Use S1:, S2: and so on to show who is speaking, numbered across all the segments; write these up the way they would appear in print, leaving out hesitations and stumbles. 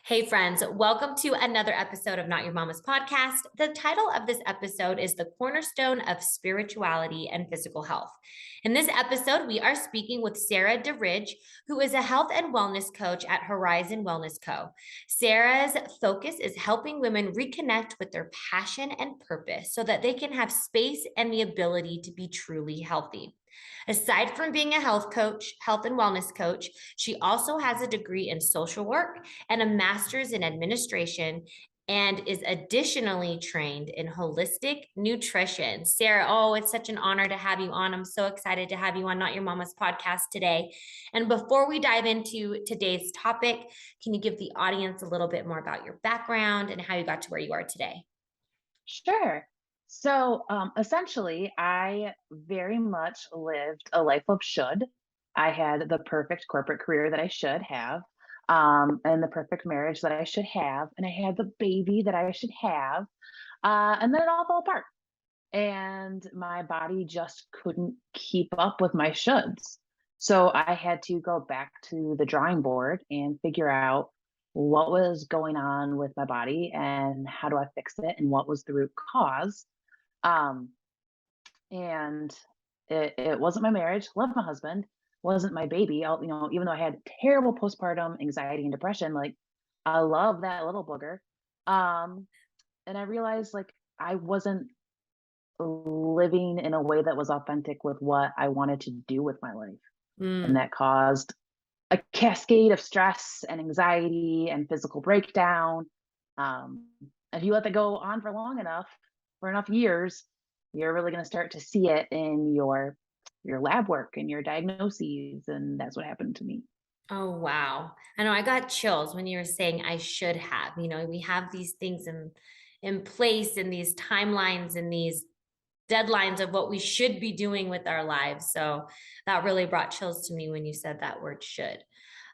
S1: Hey, friends, welcome to another episode of Not Your Mama's Podcast. The title of this episode is The Cornerstone of Spirituality and Physical Health. In this episode, we are speaking with Sarah Derige, who is a health and wellness coach at Horizon Wellness Co. Sarah's focus is helping women reconnect with their passion and purpose so that they can have space and the ability to be truly healthy. Aside from being a health and wellness coach, she also has a degree in social work and a master's in administration and is additionally trained in holistic nutrition. Sarah, oh, it's such an honor to have you on. I'm so excited to have you on Not Your Mama's podcast today. And before we dive into today's topic, can you give the audience a little bit more about your background and how you got to where you are today?
S2: Sure. Essentially, I very much lived a life of should. I had the perfect corporate career that I should have, and the perfect marriage that I should have, and I had the baby that I should have, and then it all fell apart. And my body just couldn't keep up with my shoulds. So I had to go back to the drawing board and figure out what was going on with my body and how do I fix it and what was the root cause. Um, and it wasn't my marriage, love my husband, wasn't my baby. Even though I had terrible postpartum anxiety and depression, like I love that little booger. Um, and I realized like I wasn't living in a way that was authentic with what I wanted to do with my life. And
S1: Mm.
S2: that caused a cascade of stress and anxiety and physical breakdown. Um, if you let that go on for enough years, you're really going to start to see it in your lab work and your diagnoses, and that's what happened to me.
S1: Oh, wow. I know I got chills when you were saying I should have. We have these things in place and these timelines and these deadlines of what we should be doing with our lives. So that really brought chills to me when you said that word should.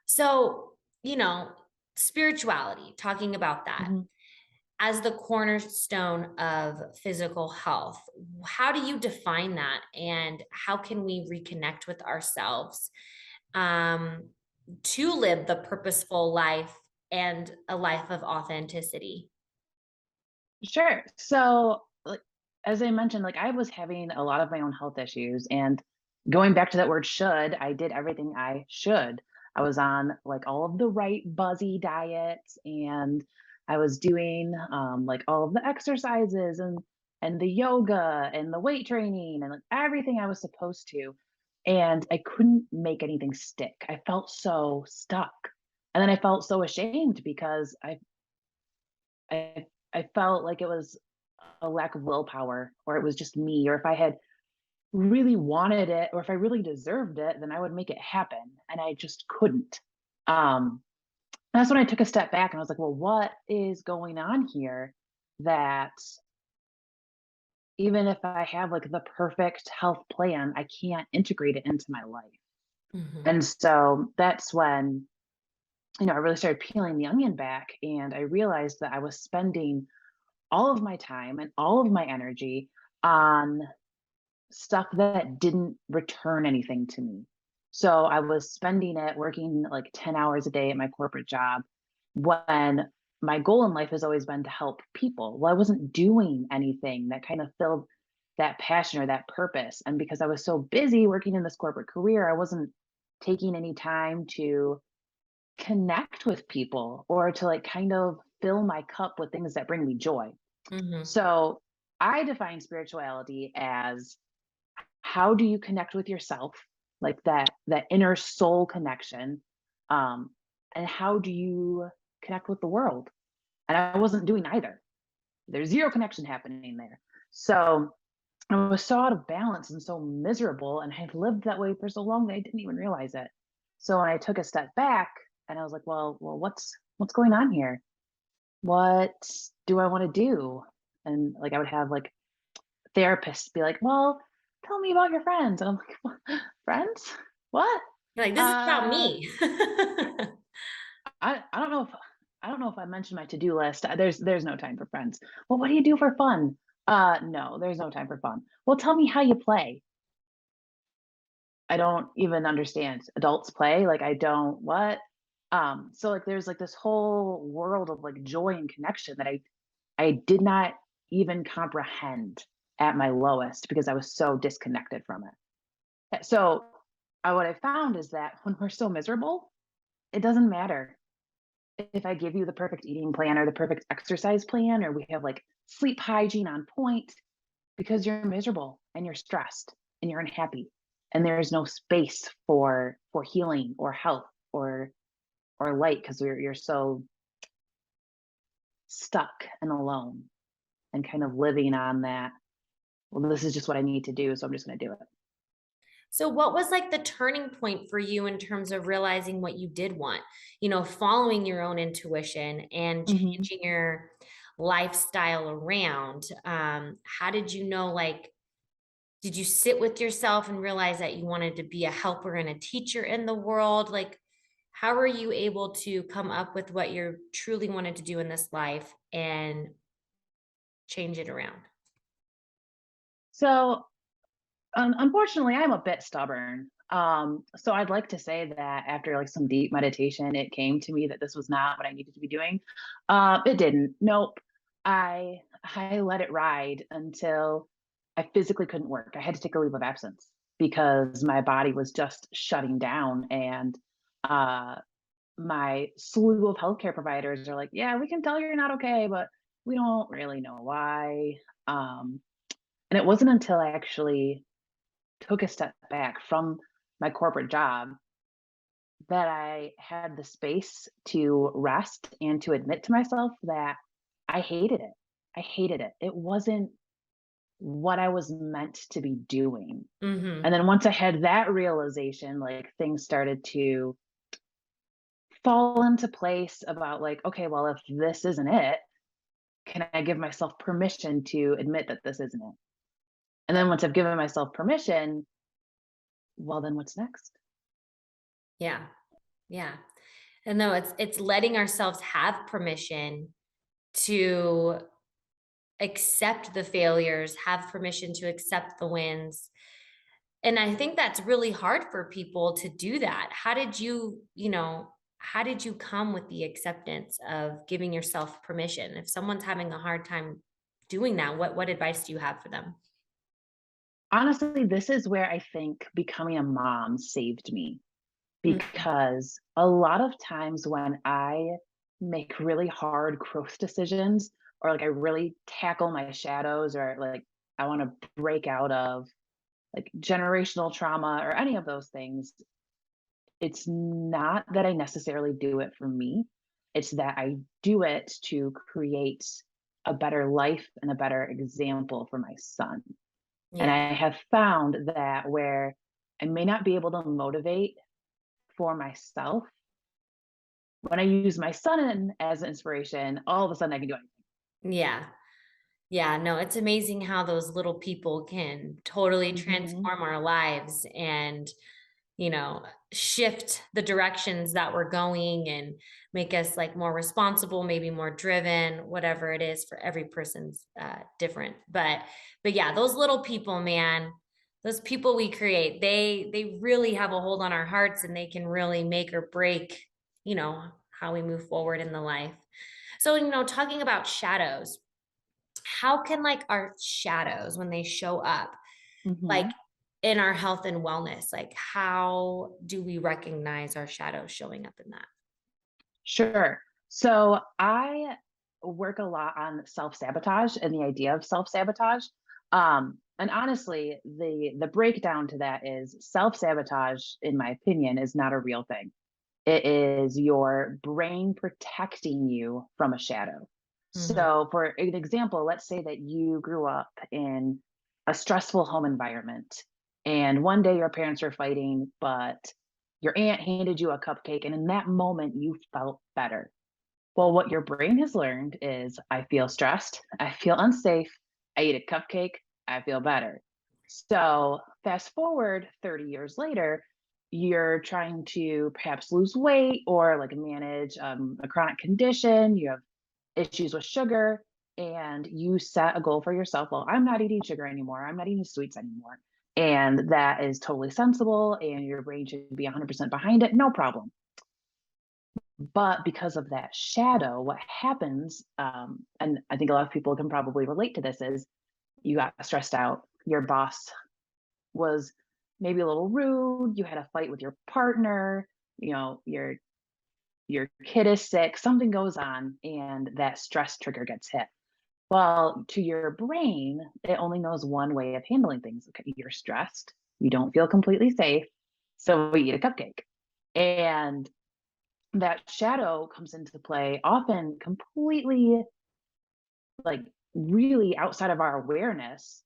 S1: So, you know, spirituality, talking about that
S2: Mhm.
S1: as the cornerstone of physical health. How do you define that? And how can we reconnect with ourselves um, to live the purposeful life and a life of authenticity?
S2: Sure. So, like, as I mentioned, like I was having a lot of my own health issues, and going back to that word should, I did everything I should. I was on like all of the right buzzy diets, and I was doing like all of the exercises and the yoga and the weight training and like everything I was supposed to. And I couldn't make anything stick. I felt so stuck. And then I felt so ashamed because I I felt like it was a lack of willpower, or it was just me, or if I had really wanted it, or if I really deserved it, then I would make it happen, and I just couldn't. Um, that's when I took a step back and I was like, well, what is going on here that even if I have like the perfect health plan, I can't integrate it into my life.
S1: Mhm.
S2: And so that's when, I really started peeling the onion back, and I realized that I was spending all of my time and all of my energy on stuff that didn't return anything to me. So I was spending it working like 10 hours a day at my corporate job when my goal in life has always been to help people. Well, I wasn't doing anything that kind of filled that passion or that purpose. And because I was so busy working in this corporate career, I wasn't taking any time to connect with people or to like kind of fill my cup with things that bring me joy.
S1: Mhm.
S2: So I define spirituality as how do you connect with yourself, like that inner soul connection, um, and how do you connect with the world? And I wasn't doing either. There's zero connection happening there. So I was so out of balance and so miserable, and I had lived that way for so long that I didn't even realize it. So when I took a step back and I was like, well, what's going on here? What do I want to do? And like I would have like therapists be like, "Well, tell me about your friends." And I'm like, "What? Friends? What?
S1: You're like, this is about
S2: Uh,
S1: me.
S2: I don't know if I mentioned my to-do list. There's no time for friends. Well, what do you do for fun? No, there's no time for fun. Well, tell me how you play. I don't even understand. Adults play? Like I don't what? So like there's like this whole world of like joy and connection that I did not even comprehend at my lowest because I was so disconnected from it. So what I found is that when we're so miserable, it doesn't matter if I give you the perfect eating plan or the perfect exercise plan, or we have like sleep hygiene on point, because you're miserable and you're stressed and you're unhappy, and there's no space for healing or health or light because you're so stuck and alone and kind of living on that. Well, this is just what I need to do, so I'm just going to do it.
S1: So what was like the turning point for you in terms of realizing what you did want? Following your own intuition and
S2: Hmm.
S1: changing your lifestyle around. How did you know, like, did you sit with yourself and realize that you wanted to be a helper and a teacher in the world? Like, how were you able to come up with what you truly wanted to do in this life and change it around?
S2: So unfortunately, I'm a bit stubborn. So I'd like to say that after like some deep meditation, it came to me that this was not what I needed to be doing. It didn't. Nope. I let it ride until I physically couldn't work. I had to take a leave of absence because my body was just shutting down, and uh, my slew of healthcare providers are like, "Yeah, we can tell you're not okay, but we don't really know why." Um, and it wasn't until I actually took a step back from my corporate job that I had the space to rest and to admit to myself that I hated it. I hated it. It wasn't what I was meant to be doing.
S1: Mm-hmm.
S2: And then once I had that realization, like things started to fall into place about like, okay, well, if this isn't it, can I give myself permission to admit that this isn't it? And then once I've given myself permission, well, then what's next?
S1: Yeah. Yeah. And no, it's letting ourselves have permission to accept the failures, have permission to accept the wins. And I think that's really hard for people to do that. How did you come with the acceptance of giving yourself permission? If someone's having a hard time doing that, what advice do you have for them?
S2: Honestly, this is where I think becoming a mom saved me,
S1: Mhm.
S2: because a lot of times when I make really hard growth decisions, or like I really tackle my shadows, or like I want to break out of like generational trauma or any of those things, it's not that I necessarily do it for me. It's that I do it to create a better life and a better example for my son. And
S1: Yeah.
S2: I have found that where I may not be able to motivate for myself, when I use my son as inspiration, all of a sudden I can do anything.
S1: Yeah. Yeah, no, it's amazing how those little people can totally
S2: Mhm.
S1: transform our lives and, you know, shift the directions that we're going and make us like more responsible, maybe more driven, whatever it is for every person's different. But yeah, those little people, man, those people we create, they really have a hold on our hearts and they can really make or break, how we move forward in the life. So, talking about shadows, how can like our shadows when they show up like
S2: Mhm.
S1: in our health and wellness, like how do we recognize our shadows showing up in that?
S2: Sure. So I work a lot on self-sabotage and the idea of self-sabotage. And honestly, the breakdown to that is self-sabotage, in my opinion, is not a real thing. It is your brain protecting you from a shadow.
S1: Mhm.
S2: So, for an example, let's say that you grew up in a stressful home environment, and one day your parents were fighting, but your aunt handed you a cupcake, and in that moment, you felt better. Well, what your brain has learned is I feel stressed, I feel unsafe, I eat a cupcake, I feel better. So, fast forward 30 years later, you're trying to perhaps lose weight or like manage a chronic condition, you have issues with sugar, and you set a goal for yourself. Well, I'm not eating sugar anymore, I'm not eating sweets anymore. And that is totally sensible, and your brain should be 100% behind it, no problem. But because of that shadow, what happens, and I think a lot of people can probably relate to this, is you got stressed out. Your boss was maybe a little rude. You had a fight with your partner. You know, your kid is sick. Something goes on, and that stress trigger gets hit. Well, to your brain, it only knows one way of handling things. Okay, you're stressed. You don't feel completely safe, so we eat a cupcake, and that shadow comes into play often completely, like, really outside of our awareness.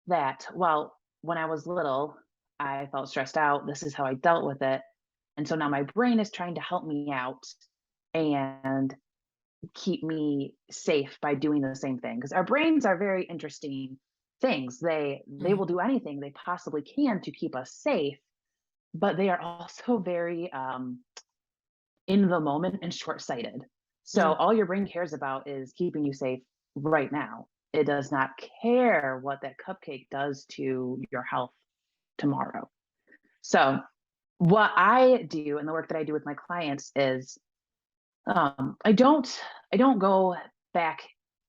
S2: That, well, when I was little, I felt stressed out. This is how I dealt with it. And so now my brain is trying to help me out and keep me safe by doing the same thing. Because our brains are very interesting things. They
S1: Mm,
S2: will do anything they possibly can to keep us safe, but they are also very in the moment and short-sighted. So
S1: mm,
S2: all your brain cares about is keeping you safe right now. It does not care what that cupcake does to your health tomorrow. So what I do and the work that I do with my clients is I don't go back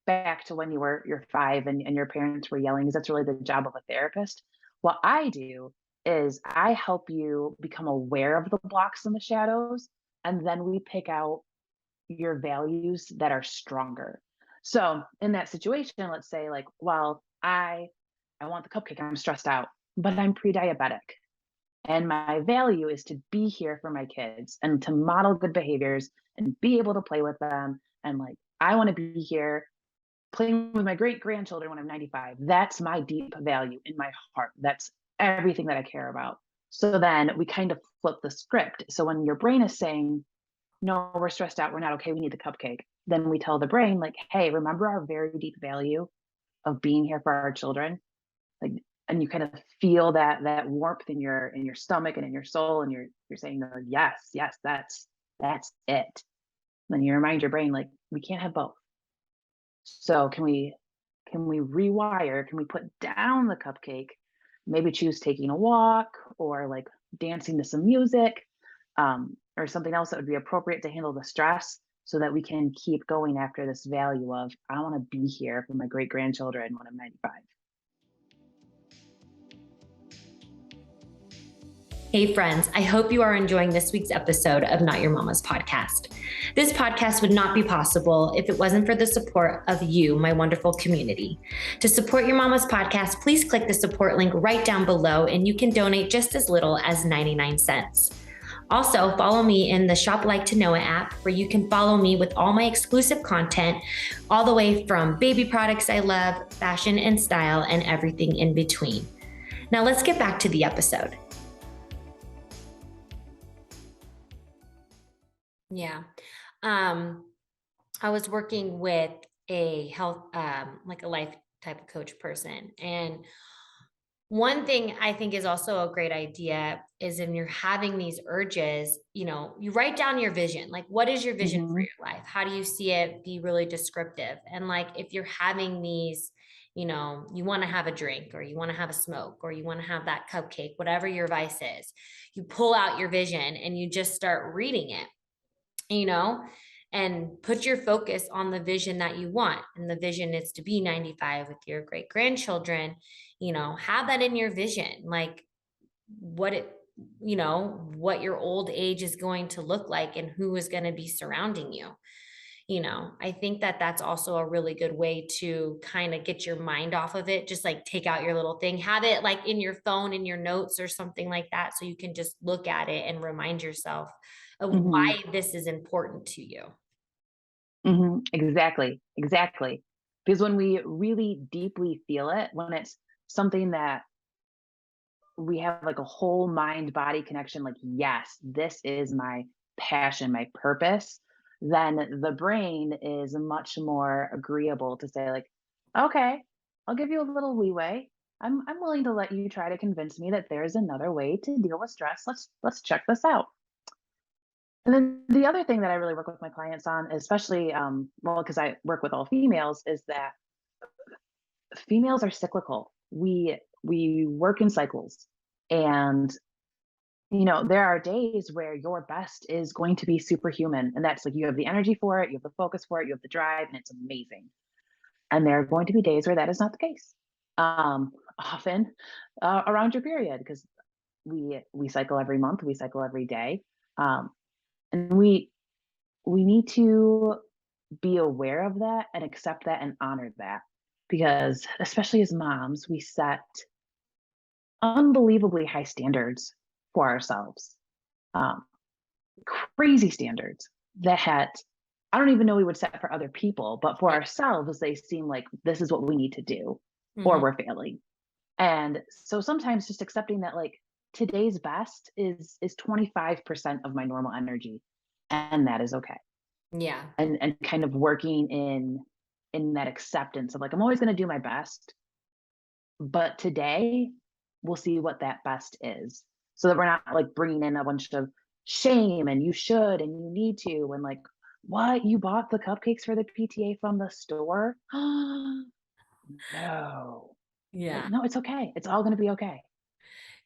S2: back to when you're 5 and your parents were yelling, because that's really the job of a therapist. What I do is I help you become aware of the blocks and the shadows, and then we pick out your values that are stronger. So in that situation, let's say like, well, I want the cupcake, I'm stressed out, but I'm pre-diabetic. And my value is to be here for my kids and to model good behaviors and be able to play with them. And like, I want to be here playing with my great grandchildren when I'm 95. That's my deep value in my heart. That's everything that I care about. So then we kind of flip the script. So when your brain is saying, no, we're stressed out, we're not okay, we need the cupcake, then we tell the brain, like, hey, remember our very deep value of being here for our children? Like, and you kind of feel that warmth in your stomach and in your soul, and you're saying, "Oh, yes, yes, that's it." Then you remind your brain, like, we can't have both. So can we rewire? Can we put down the cupcake? Maybe choose taking a walk or like dancing to some music, or something else that would be appropriate to handle the stress, so that we can keep going after this value of I want to be here for my great grandchildren when I'm 95.
S1: Hey, friends, I hope you are enjoying this week's episode of Not Your Mama's podcast. This podcast would not be possible if it wasn't for the support of you, my wonderful community. To support your mama's podcast, please click the support link right down below, and you can donate just as little as 99 cents. Also, follow me in the Shop Like to Know It app, where you can follow me with all my exclusive content, all the way from baby products I love, fashion and style, and everything in between. Now, let's get back to the episode. Yeah. I was working with a health, like a life type of coach person. And one thing I think is also a great idea is when you're having these urges, you write down your vision. Like, what is your vision for
S2: Hmm.
S1: your life? How do you see it? Be really descriptive. And like, if you're having these, you want to have a drink or you want to have a smoke or you want to have that cupcake, whatever your vice is, you pull out your vision and you just start reading it, you know, and put your focus on the vision that you want. And the vision is to be 95 with your great grandchildren, have that in your vision, like what it, what your old age is going to look like and who is going to be surrounding you. I think that that's also a really good way to kind of get your mind off of it. Just like take out your little thing, have it like in your phone, in your notes or something like that. So you can just look at it and remind yourself of
S2: Hmm.
S1: why this is important to you.
S2: Hmm. Exactly, exactly. Because when we really deeply feel it, when it's something that we have like a whole mind body connection, like, yes, this is my passion, my purpose, then the brain is much more agreeable to say, like, okay, I'll give you a little leeway. I'm willing to let you try to convince me that there's another way to deal with stress. Let's check this out. And then the other thing that I really work with my clients on, especially, well, because I work with all females, is that females are cyclical. We work in cycles, and There are days where your best is going to be superhuman. And that's like you have the energy for it, you have the focus for it, you have the drive, and it's amazing. And there are going to be days where that is not the case. Often around your period, because we cycle every month, we cycle every day. And we need to be aware of that and accept that and honor that, because especially as moms, we set unbelievably high standards for ourselves. Um, Crazy standards that I don't even know we would set for other people, but for
S1: Yeah.
S2: ourselves, they seem like this is what we need to do or
S1: Mhm.
S2: we're failing. And so sometimes just accepting that like today's best is 25% of my normal energy, and that is okay.
S1: Yeah.
S2: And kind of working in that acceptance of like I'm always going to do my best, but today we'll see what that best is, so that we're not like bringing in a bunch of shame and you should and you need to and like what you bought the cupcakes for the PTA from the store. No, like
S1: Yeah.
S2: no, it's okay, it's all going to be okay.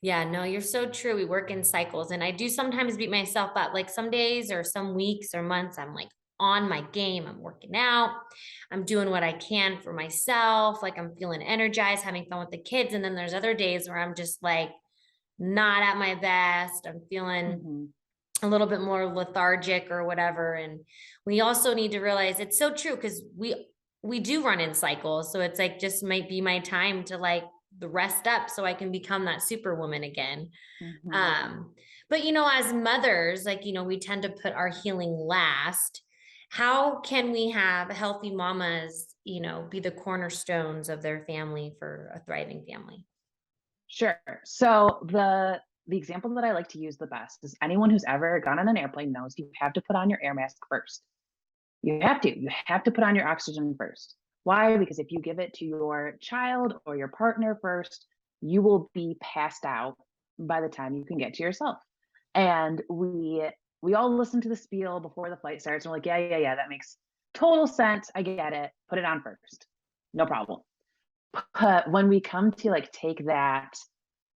S1: Yeah, no, you're so true. We work in cycles, and I do sometimes beat myself up. Like some days or some weeks or months, I'm like on my game. I'm working out. I'm doing what I can for myself. Like I'm feeling energized, having fun with the kids. And then there's other days where I'm just like not at my best. I'm feeling
S2: Hmm.
S1: a little bit more lethargic or whatever. And we also need to realize it's so true because we do run in cycles. So it's like just might be my time to like the rest up so I can become that superwoman again.
S2: Hmm.
S1: Um, but as mothers, like, we tend to put our healing last. How can we have healthy mamas, be the cornerstones of their family for a thriving family?
S2: Sure. So the example that I like to use the best is anyone who's ever gone on an airplane knows you have to put on your air mask first. You have to put on your oxygen first. Why? Because if you give it to your child or your partner first, you will be passed out by the time you can get to yourself. And we all listen to the spiel before the flight starts. And we're like, yeah, yeah, yeah, that makes total sense. I get it. Put it on first. No problem. But when we come to like take that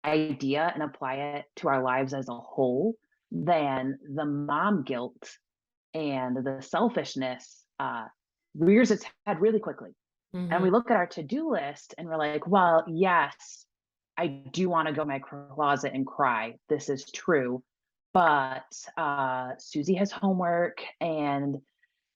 S2: idea and apply it to our lives as a whole, then the mom guilt and the selfishness rears its head really quickly. And
S1: Hmm.
S2: we look at our to-do list and we're like, well, yes, I do want to go in my closet and cry. This is true. But Susie has homework and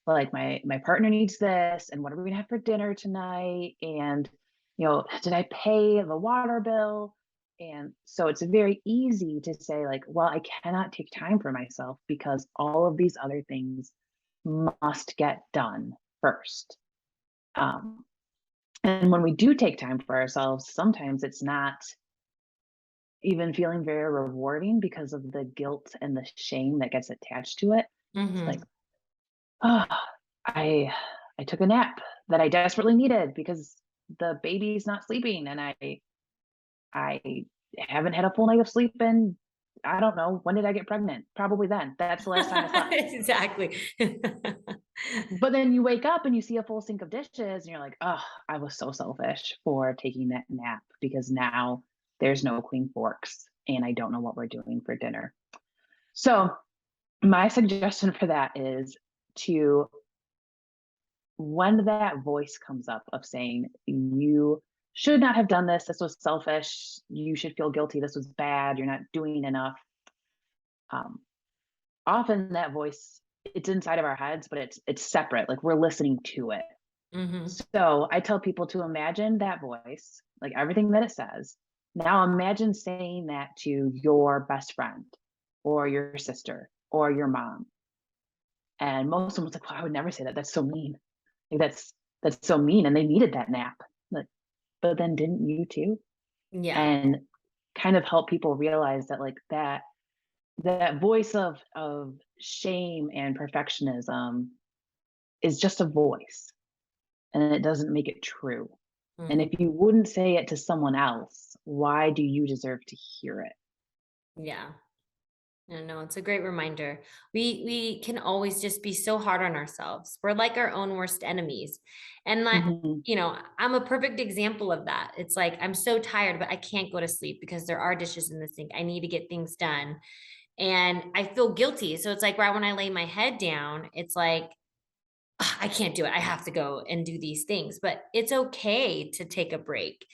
S2: like my partner needs this and what are we gonna have for dinner tonight? And did I pay the water bill? And so it's very easy to say like, well, I cannot take time for myself because all of these other things must get done first. um, and when we do take time for ourselves, sometimes it's not even feeling very rewarding because of the guilt and the shame that gets attached to it. It's like,
S1: Hmm.
S2: oh, I I took a nap that I desperately needed because the baby's not sleeping and I haven't had a full night of sleep in I don't know, when did I get pregnant? Probably then. That's the last time I slept.
S1: Exactly.
S2: But then you wake up and you see a full sink of dishes and you're like, "Oh, I was so selfish for taking that nap because now there's no clean forks and I don't know what we're doing for dinner." So, my suggestion for that is to when that voice comes up of saying, "You should not have done this. This was selfish. You should feel guilty. This was bad. You're not doing enough." Um, Often that voice, it's inside of our heads, but it's separate. Like we're listening to it.
S1: Hmm.
S2: So I tell people to imagine that voice, like everything that it says. Now imagine saying that to your best friend or your sister or your mom. And most of them was like, well, I would never say that. That's so mean. Like that's so mean. And they needed that nap. Like, but then didn't you too?
S1: Yeah.
S2: And kind of help people realize that like that voice of shame and perfectionism is just a voice and it doesn't make it true. And
S1: Hmm.
S2: if you wouldn't say it to someone else, why do you deserve to hear it?
S1: Yeah. No, it's a great reminder. We can always just be so hard on ourselves. We're like our own worst enemies. And like,
S2: Mhm,
S1: I'm a perfect example of that. It's like I'm so tired, but I can't go to sleep because there are dishes in the sink. I need to get things done. And I feel guilty. So it's like right when I lay my head down, it's like, "Ugh, I can't do it. I have to go and do these things." But it's okay to take a break.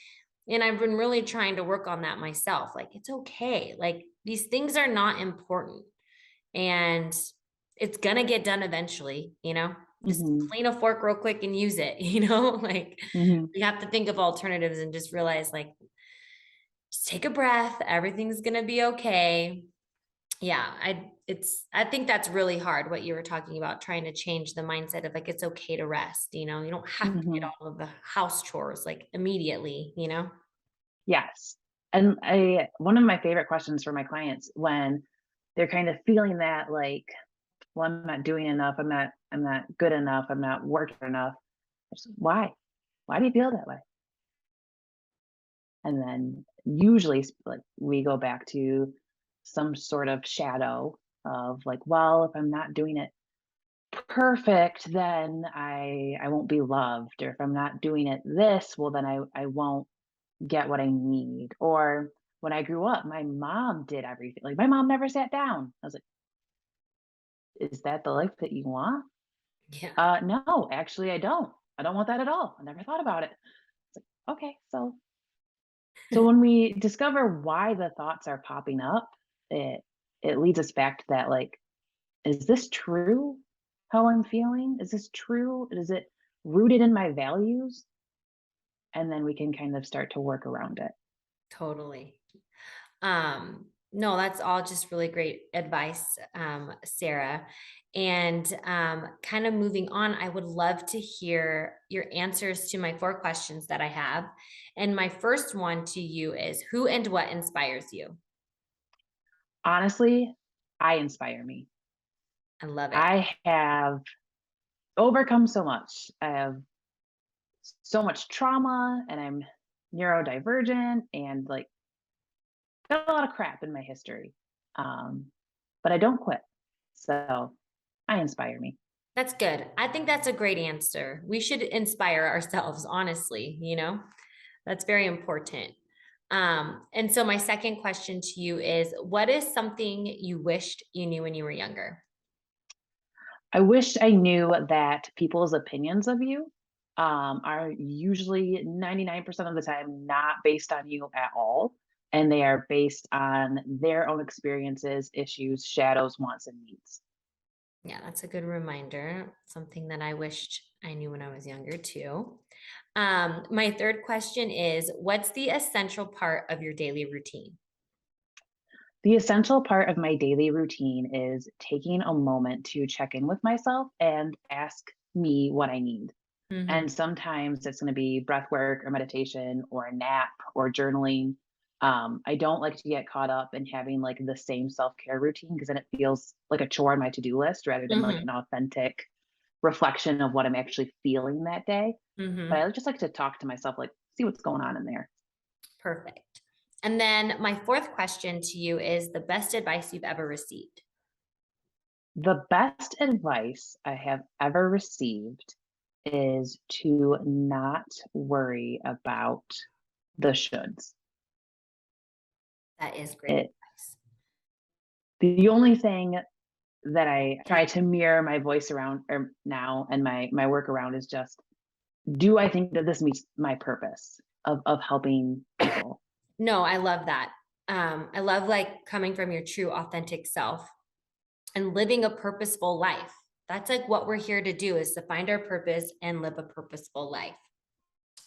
S1: And I've been really trying to work on that myself. Like, it's okay. Like, these things are not important and it's gonna get done eventually, Just
S2: mhm,
S1: clean a fork real quick and use it, Like,
S2: mhm,
S1: you have to think of alternatives and just realize, like, just take a breath. Everything's gonna be okay. Yeah, I think that's really hard what you were talking about, trying to change the mindset of, like, it's okay to rest, You don't have to get
S2: mhm.
S1: all of the house chores, like, immediately?
S2: Yes. And I one of my favorite questions for my clients when they're kind of feeling that like, well, I'm not doing enough, I'm not good enough, I'm not working enough. Why? Why do you feel that way? And then usually like we go back to some sort of shadow of like, well, if I'm not doing it perfect, then I won't be loved. Or if I'm not doing it this, well, then I won't get what I need. Or when I grew up, my mom did everything. Like my mom never sat down. I was like, is that the life that you want?
S1: Yeah,
S2: No, actually I don't. I don't want that at all. I never thought about it. It's like, okay, so when we discover why the thoughts are popping up, it leads us back to that like, is this true how I'm feeling? Is this true? Is it rooted in my values? And then we can kind of start to work around it.
S1: totally. No, that's all just really great advice, Sarah. And kind of moving on, I would love to hear your answers to my 4 questions that I have. And my first one to you is, who and what inspires you?
S2: Honestly, I inspire me.
S1: I love it.
S2: I have overcome so much. I have so much trauma and I'm neurodivergent and like got a lot of crap in my history. Um, but I don't quit. So I inspire me.
S1: That's good. I think that's a great answer. We should inspire ourselves, honestly. That's very important. And so my second question to you is, what is something you wished you knew when you were younger?
S2: I wish I knew that people's opinions of you are usually 99% of the time not based on you at all. And they are based on their own experiences, issues, shadows, wants, and needs.
S1: Yeah, that's a good reminder. Something that I wished I knew when I was younger too. My third question is, what's the essential part of your daily routine?
S2: The essential part of my daily routine is taking a moment to check in with myself and ask me what I need.
S1: Hmm.
S2: And sometimes it's going to be breath work or meditation or a nap or journaling. I don't like to get caught up in having like the same self care routine because then it feels like a chore on my to do list rather than like
S1: Hmm.
S2: an authentic reflection of what I'm actually feeling that day. But
S1: Hmm.
S2: I just like to talk to myself, like see what's going on in there.
S1: Perfect. And then my fourth question to you is the best advice you've ever received.
S2: The best advice I have ever received is to not worry about the shoulds.
S1: That is great
S2: It
S1: advice.
S2: the only thing that I try to mirror my voice around or now and my work around is just, do I think that this meets my purpose of helping people?
S1: No, I love that. I love like coming from your true authentic self and living a purposeful life. That's like what we're here to do, is to find our purpose and live a purposeful life.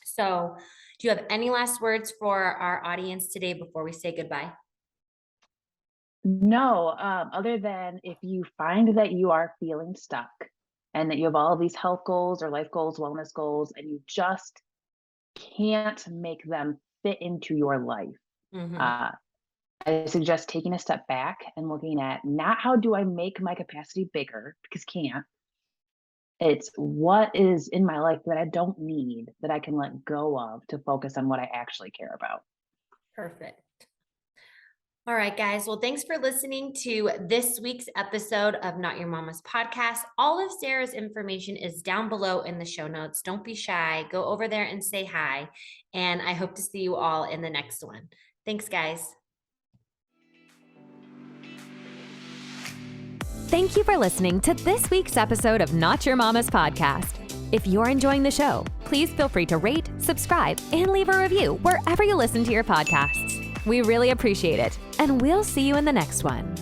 S1: So, do you have any last words for our audience today before we say goodbye?
S2: No, other than if you find that you are feeling stuck and that you have all of these health goals or life goals, wellness goals, and you just can't make them fit into your life,
S1: Hmm.
S2: uh, I suggest taking a step back and looking at not how do I make my capacity bigger, because can't. It's what is in my life that I don't need that I can let go of to focus on what I actually care about.
S1: Perfect. All right, guys. Well, thanks for listening to this week's episode of Not Your Mama's podcast. All of Sarah's information is down below in the show notes. Don't be shy. Go over there and say hi. And I hope to see you all in the next one. Thanks, guys.
S3: Thank you for listening to this week's episode of Not Your Mama's podcast. If you're enjoying the show, please feel free to rate, subscribe, and leave a review wherever you listen to your podcasts. We really appreciate it, and we'll see you in the next one.